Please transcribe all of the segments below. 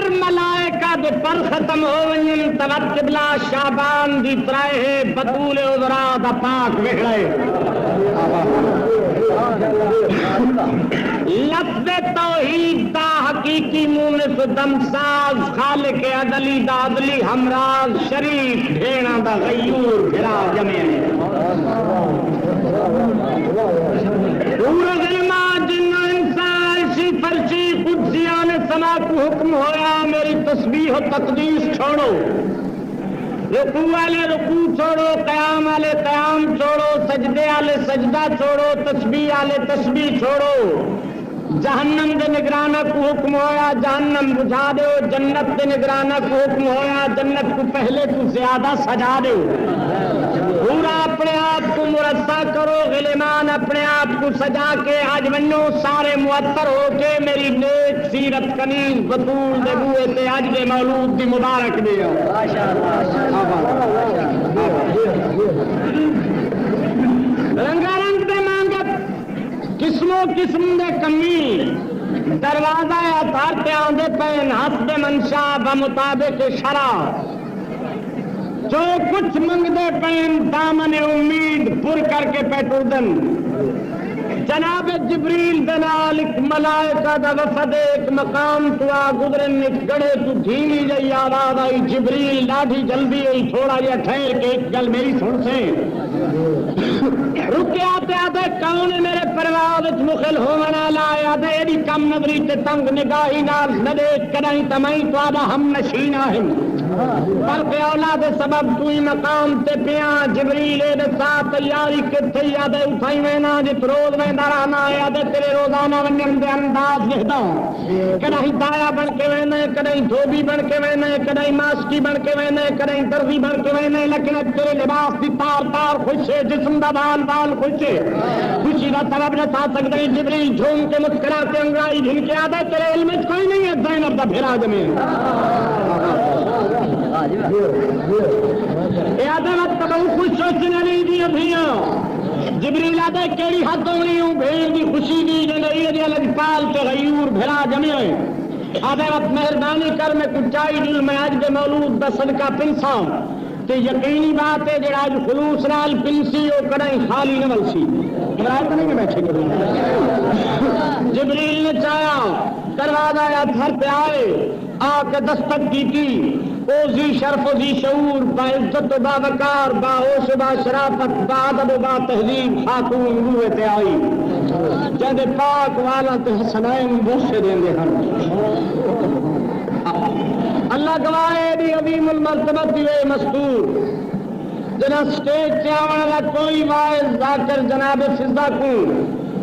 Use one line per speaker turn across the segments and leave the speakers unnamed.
اگر ملائکہ دے پر ختم ہو ونجن توت قبلہ شعبان دی ترائے بطول عذرا دا پاک وہڑے لفظ توحید دا حقیقی مونس دمساز خالق عدلی دا عدلی ہمراز شریف ڈھینا دا غیور بھرا جمعے پورا ظلمہ جن انسان سی فرشی قدسیان سما کو حکم ہویا میری تسبیح و تقدیس چھوڑو رکوع والے رکوع چھوڑو قیام والے قیام چھوڑو سجدے والے سجدہ چھوڑو تسبیح والے تسبیح چھوڑو جہنم دے نگرانہ کو حکم ہویا جہنم بجھا دو جنت دے نگرانہ کو حکم ہویا جنت کو پہلے تو زیادہ سجا دو پورا اپنے آپ کو مرصع کرو غلیمان اپنے آپ کو سجا کے آج منو سارے معطر ہو کے میری نیک سیرت کنیز بطول دے بوئے تے آج دے مولود دی مبارک دیا رنگا رنگ دے مانگت قسموں قسم دے کمی دروازہ اتھار تے آندے پین حسب منشا بمطابق شرع جو کچھ منگدے پین دامن امید پر کر کے پیٹودن جناب جبریل دنال ایک ملائکہ دا وفد ایک مقام تو آ گزرن ایک گڑے تو دھیمی جئی آواز آئی جبریل لاٹھی جلدی ہوئی تھوڑا یا ٹھہر کے ایک گل میری سن سے رکے آتے آتے کون میرے پرواز مخل ہونا لایا دے دی کم نظری تے تنگ نگاہی نال ندے کرائیں تمہیں تو آدھا ہم نشینہ ہیں بلکہ اولاد سبب توی مقام تے پیاں جبریل دے ساتھ تیاری کتھے یادے اٹھائی وینا جت روز میں درانا یادے تیرے روزانہ ونجن دے انداز لکھدا کدہیں دایا بن کے وینے کدہیں دھوبی بن کے وینے کدہیں ماسکی بن کے وینے کدہیں درزی بن کے وینے لیکن تیرے لباس دی تار تار خوش ہے جسم دا بال بال خوش ہے خوشی دا سبب نہ سا سکتے جبریل جھوم کے مسکرا کے انگرائی جھن کے آدھے تیرے علم کوئی نہیں ہے زینب دا بھیرا جمیں جبریل آدھے کیڑی حد ہونی ہوں بھیڑ دی خوشی دی جنہی لجپال کے غیور بھیڑا جمعے آدھے وقت مہربانی کر میں کچائی دل میں آج دے مولود دا صدقہ پنسا تے یقینی بات ہے جڑا آج خلوص نال پنسی او کڑائی خالی نہ ملسی مراد نہیں کہ بیٹھے کروں جبریل نے چاہیا دروازہ یا گھر پہ آئے آ کے دستک کی او ذی شرف و ذی شعور با عزت و با وقار با ہوش و با شرافت با ادب و با تہذیب خاتون روئے تے آئی جد پاک والا تے حسنائن بوسے دیں دے ہن اللہ گواہے دی عظیم المرتبت دیوے مستور جنا سٹیج تے آوان والا کوئی واعظ ذاکر جناب فضا کو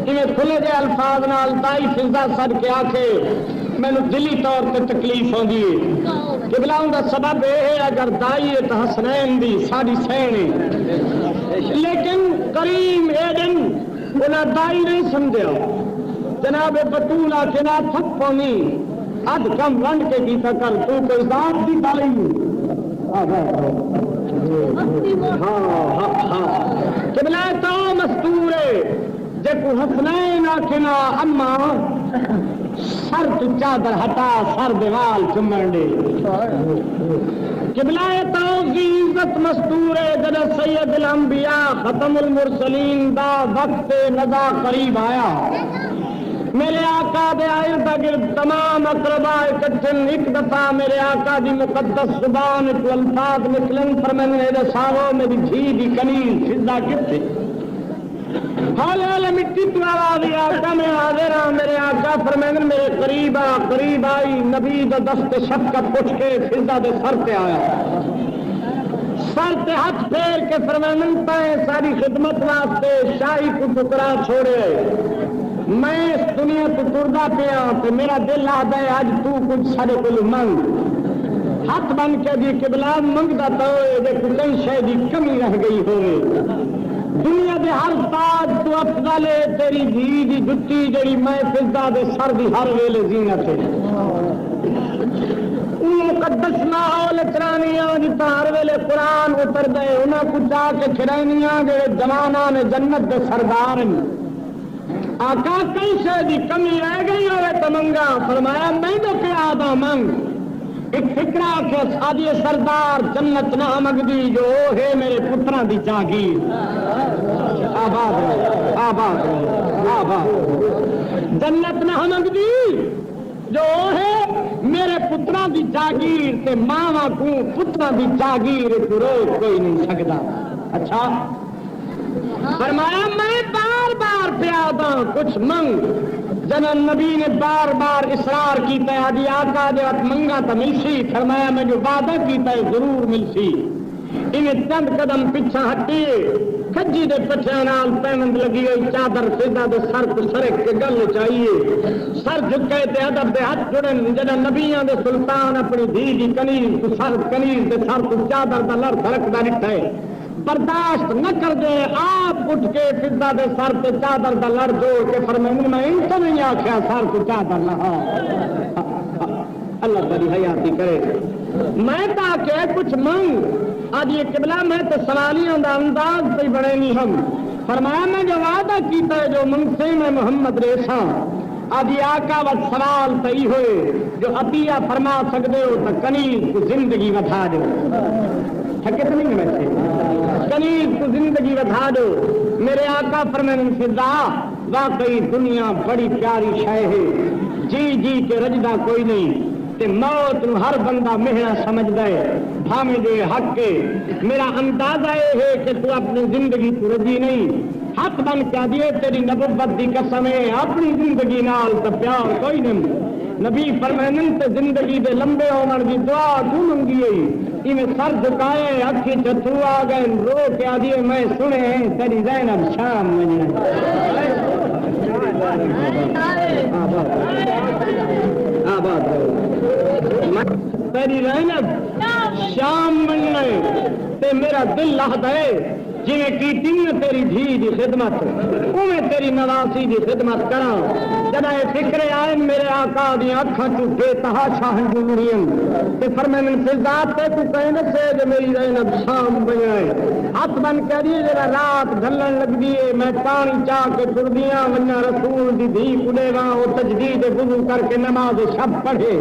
میں کھلے دے الفاظ نال دائی فضا سد کے آکھے میں نے دلی طور پہ تکلیف ہوندی ہے قبلہ دا سبب ہے اگر دائی ہے تو حسنین دی ساری سینے لیکن کریم ایڈن انہاں دائی نہیں سمجھا جناب بطولہ کنا تھک پونی اد کم ونڈ کے کی کر تو کوئی ذات دی دائی قبلہ تو مستور ہے جے کو حسنین آکھنا اما سر تو چادر ہٹا سر دیوال چمن دے قبلہ توفی عزت مستور ہے جب سید الانبیاء ختم المرسلین دا وقت نزا قریب آیا میرے آقا دے ارد گرد تمام اقرباء اکٹھن ایک دفعہ میرے آقا دی مقدس زبان کو الفاظ نکلن پر میں نے سارو میری دھی دی کنیز فضا کتے حال حال مٹی تو آواز آقا میں حاضر ہاں میرے آقا فرمائن میرے قریب آئی نبی دا دست شفقت پوچھ کے فضا دے سر پہ آیا سر پہ ہاتھ پھیر کے فرمائن پائے ساری خدمت واسطے شاہی کو ٹکڑا چھوڑے میں اس دنیا تو ٹردا پیا تو میرا دل آتا ہے آج تو کچھ سارے کو منگ ہاتھ بن کے دی قبلہ منگتا تو کئی شے دی کمی رہ گئی ہوئے دنیا دے ہر تاج تو افضل ہے تیری دھی دی جتی جڑی میں فضا دے سر دی ہر ویلے زینت ہے مقدس ماحول چرانیاں جتا ہر ویلے قرآن اتر گئے انہاں کو جا کے کھڑائنیاں جڑے جواناں نے جنت دے سردار ہیں آقا کئی شے دی کمی رہ گئی ہوئے تو منگا فرمایا میں تو کیا آدھا منگ ایک فکرہ کے سادی سردار جنت نہ مگدی جو ہے میرے پترا دی جاگیر آباد آباد آباد جنت نہ مگدی جو ہے میرے پترا دی جاگیر تے ماوا کو پترا دی جاگیر روز کوئی نہیں سکتا. اچھا فرمایا میں بار بار پیادا کچھ منگ. جناب نبی نے بار بار اصرار کیتا ہے آدھی آقا دے وقت منگا تو ملسی. فرمایا میں جو وعدہ کیتا ہے ضرور ملسی. انہیں چند قدم پیچھا ہٹیے کھجی دے پچھے نال پینند لگی ہوئی چادر سیدھا دے سر کو سرک کے گل چاہیے. سر جھکے تے ادب دے ہاتھ جڑن. جناب نبیاں دے سلطان اپنی دھی دی کنیز کو سر کنیز دے سر کو چادر دا لڑ سرکدا ڈٹھا ہے. برداشت نہ کر دے آپ اٹھ کے فضا دے سر تے چادر دا لڑ جوڑ کے فرمائیں میں ان تو نہیں آخیا سر کو چادر نہ. اللہ بڑی حیاتی کرے. میں تو کہ کچھ منگ آج یہ قبلہ میں تو سوالیاں دا انداز سے بڑے نہیں ہم. فرمایا میں جو وعدہ کیتا ہے جو منگ سے میں محمد ریسا آج یہ آقا وقت سوال صحیح ہوئے جو عطیہ فرما سکتے ہو تو کنیز کو زندگی بتا دو. تھکے تو نہیں ویسے کنیز کو زندگی بتا دو. میرے آقا فرمائیں فضا واقعی دنیا بڑی پیاری شے ہے. جی جی کے رجدہ کوئی نہیں تے موت ہر بندہ مہنا سمجھ دے بھامے دے حق کے. میرا اندازہ یہ ہے کہ تو اپنی زندگی تو رجی نہیں. ہاتھ بن کیا دیے تیری نبوت دی قسم ہے اپنی زندگی نال تو پیار کوئی نہیں. نبی فرمائیں تے زندگی دے لمبے عمر دی دعا کیوں منگی ہے. سر جھکائے اکھی چترو آ گئے رو کے آدھی میں سنے تیری زینب شام تیری زینب شام بننے تے میرا دل لہدا ہے جی کی تیری دھی دی خدمت اویں تیری نواسی دی خدمت کرا. جنا فکر آئے میرے آقا دی اکھاں تو بے تحاشا ہنجوڑیاں تے فرمائیں فضا تے تو کہنے سے جو میری زینب شام بنائے. ہاتھ بن کر دی جڑا رات ڈھلن لگ دی میں پانی چاہ کے ٹردیاں ونیا رسول دی دھی کڈے واں او تجدید وضو کر کے نماز شب پڑھے.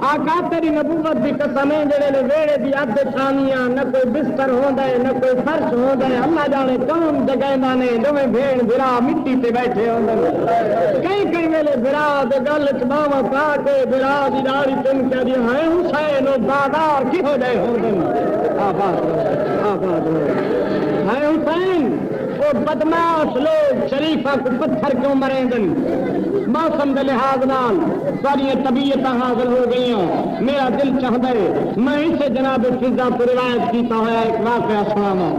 آقا تیری نبوت دی قسم ہے جڑے نے ویڑے دی ادھ چھانیاں نہ کوئی بستر ہوندا ہے نہ کوئی فرش ہوندا ہے. اللہ جانے کون جگہ نے دوویں بھیڑ بھرا مٹی تے بیٹھے ہوندے. کئی کئی ویلے بھرا دے گل چ باواں پا کے بھرا دی داڑھی چن کے دی ہے حسین او بازار کی ہو جائے ہوندے. آباد آباد ہے حسین وہ بدماش لوگ شریفہ کو پتھر کیوں مریں دن. موسم کے لحاظ نال ساری طبیعت حاضر ہو گئی. میرا دل چاہتا ہے میں اسے جناب فضا کو روایت کیتا ہوا ایک واقعہ سناواں.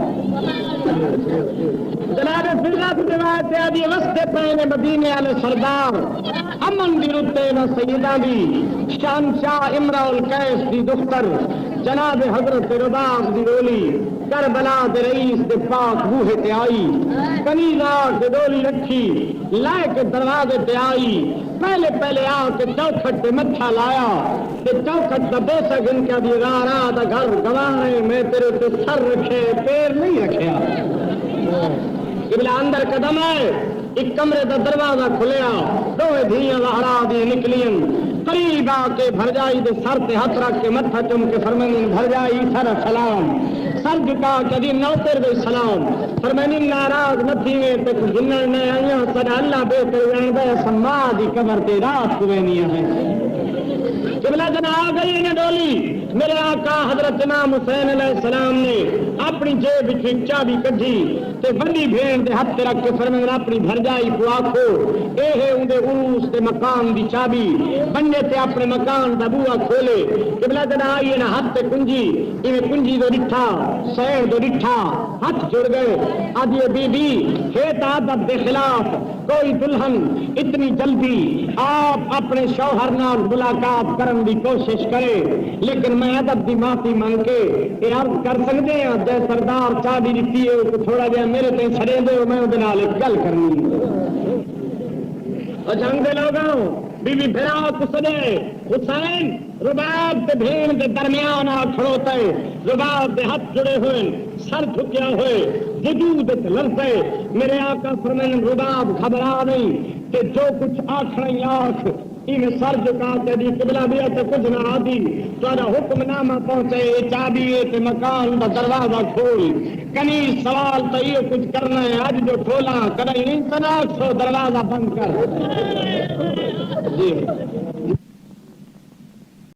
جناب فضا کی روایت ہے دی وستے پہنے مدینے والے سردار امن دی رتے نہ سیدہ دی شہنشاہ امرا القیس دی دختر جناب حضرت رباب دی ڈولی کربلا دے رئیس دے پاک بوہے تے آئی. کنیزا دے ڈولی رکھی لائے کے دروازے تے آئی. پہلے پہلے آ کے چوکھٹ تے متھا لایا تے چوکھٹ دا بوسا گن کے دی را دا گھر گوانے میں تیرے تے سر رکھے پیر نہیں رکھیا. قبلہ اندر قدم ہے ایک کمرے دا دروازہ کھلیا دوے دھیاں لہرا دی نکلیاں قریب آ کے بھرجائی دے سر تے ہاتھ رکھ کے متھا چوم کے فرمائیں بھرجائی سر سلام. سر جھکا کے دی نوتر دے سلام. فرمائیں ناراض نہ تھیویں تے جنن نے آیاں سدا اللہ بہتر جاندا سما دی قبر تے رات کوینیاں ہیں. قبلہ جنا آ گئی نے ڈولی. میرے آقا حضرت امام حسین علیہ السلام نے اپنی جیب وچ چابی کڈھی تے بڑی بھیڑ دے ہتھ رکھ کے فرمایا اپنی بھرجائی کو آکھو اے ہے اون دے عروس دے مکان دی چابی بننے تے اپنے مکان دا بوا کھولے. قبلہ جنا آئی نہ ہاتھ تے کنجی ایویں کنجی دو ڈٹھا سیر دو ڈٹھا ہاتھ جڑ گئے. آدھی بی بی ہے عادت دے خلاف کوئی دلہن اتنی جلدی آپ اپنے شوہر نال ملاقات کرن دی کوشش کرے لیکن میں ادب دی معافی مانگ کے یہ عرض کر سکتے ہیں جے سردار چابی دیتی ہے تو تھوڑا جہا میرے تے چھڑے دے میں اودے نال ایک گل کرنی. جنگ دے لوگوں بی بی بھرا کسدے حسین رباب تے بھیڑ دے درمیان آ کھڑوتا ہے. رباب دے ہاتھ جڑے ہوئے سر جھکیا ہوئے وجود تے لرزے. میرے آقا فرمائیں رباب گھبرا نہیں کہ جو کچھ آکھنا آکھ میں سر جھکا کے دی قبلہ بھی ہے تو کچھ نہ آدھی تو حکم نامہ پہنچے چابی ہے مکان کا دروازہ کھول کنی سوال تو یہ کچھ کرنا ہے اج جو کھولا کریں انتنا سو دروازہ بند کر جی